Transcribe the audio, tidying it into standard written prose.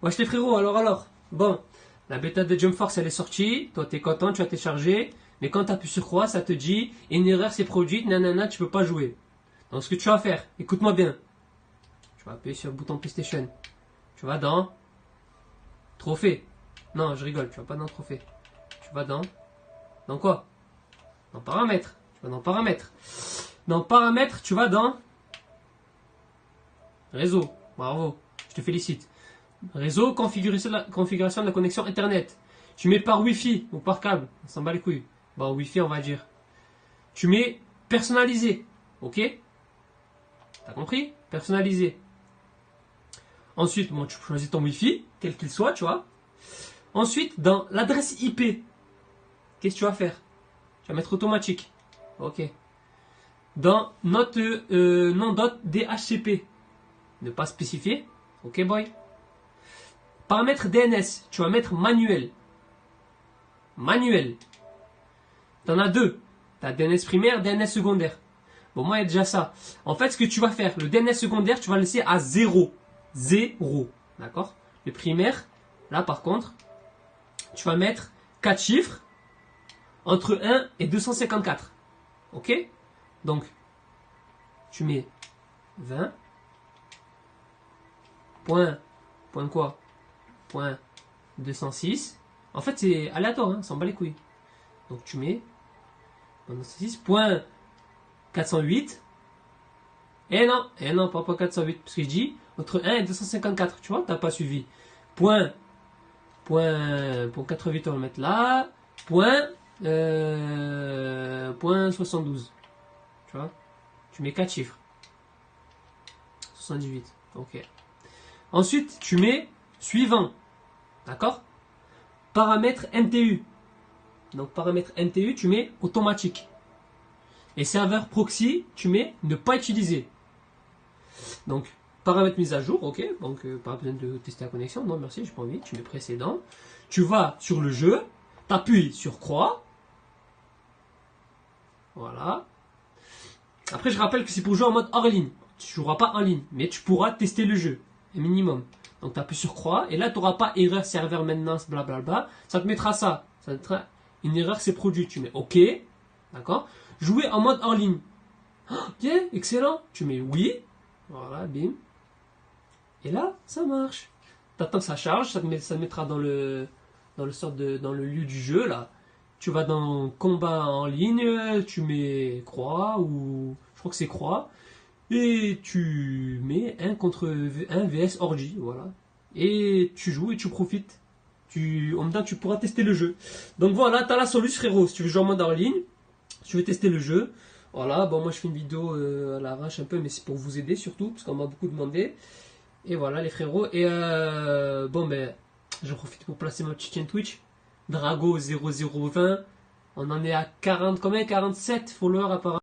Wesh les frérots, alors. Bon, la bêta de Jump Force elle est sortie, toi t'es content, tu as téléchargé, mais quand tu appuies sur croix, ça te dit une erreur s'est produite, nanana, tu peux pas jouer. Donc ce que tu vas faire, écoute-moi bien. Tu vas appuyer sur le bouton PlayStation. Tu vas dans Trophée. Non, je rigole, tu vas pas dans Trophée. Tu vas dans quoi? Dans Paramètres. Tu vas dans Paramètres. Dans Paramètres, tu vas dans Réseau. Bravo, je te félicite. Réseau, configuration de la connexion Internet. Tu mets par Wi-Fi ou par câble. On s'en bat les couilles. Bon, Wi-Fi, on va dire. Tu mets personnalisé. Ok? T'as compris? Personnalisé. Ensuite, bon, tu choisis ton Wi-Fi, quel qu'il soit, tu vois. Ensuite, dans l'adresse IP, qu'est-ce que tu vas faire? Tu vas mettre automatique. Ok. Dans notre nom DHCP, ne pas spécifier. Ok, boy. Paramètre DNS, tu vas mettre manuel. Manuel. T'en as deux. T'as DNS primaire, DNS secondaire. Bon, moi, il y a déjà ça. En fait, ce que tu vas faire, le DNS secondaire, tu vas le laisser à 0. 0. D'accord? Le primaire, là, par contre, tu vas mettre 4 chiffres entre 1 et 254. Ok? Donc, tu mets 20. Point quoi? Point 206. En fait, c'est aléatoire, hein, ça s'en bat les couilles. Donc, tu mets 206. Point 408. Et non, pas point 408. Parce que je dis entre 1 et 254. Tu vois, t'as pas suivi. Point 408, on va le mettre là. Point 72. Tu vois, tu mets 4 chiffres. 78. Ok. Ensuite, tu mets suivant. D'accord? Paramètre MTU. Donc, paramètre MTU, tu mets automatique. Et serveur proxy, tu mets ne pas utiliser. Donc, paramètre mise à jour, ok. Donc, pas besoin de tester la connexion. Non, merci, j'ai pas envie. Tu mets précédent. Tu vas sur le jeu. Tu appuies sur croix. Voilà. Après, je rappelle que c'est pour jouer en mode hors ligne. Tu ne joueras pas en ligne, mais tu pourras tester le jeu. Un minimum. Donc, tu appuies sur croix. Et là, tu n'auras pas erreur serveur maintenance, blablabla. Ça te mettra ça. Ça te mettra une erreur s'est produite. Tu mets OK. D'accord? Jouer en mode hors ligne. Ok, excellent. Tu mets oui. Voilà, bim. Et là, ça marche. T'attends que ça charge, ça te mettra dans le lieu du jeu là. Tu vas dans combat en ligne, tu mets croix ou je crois que c'est croix et tu mets 1 contre 1 vs orgie, voilà. Et tu joues et tu profites. En même temps, tu pourras tester le jeu. Donc voilà, t'as la solution frérot. Si tu veux jouer en mode en ligne, si tu veux tester le jeu. Voilà, bon moi je fais une vidéo à l'arrache un peu, mais c'est pour vous aider surtout, parce qu'on m'a beaucoup demandé. Et voilà les frérots. Et bon ben, j'en profite pour placer ma petite chaîne Twitch. Drago0020. On en est à 40, combien? 47 followers apparemment.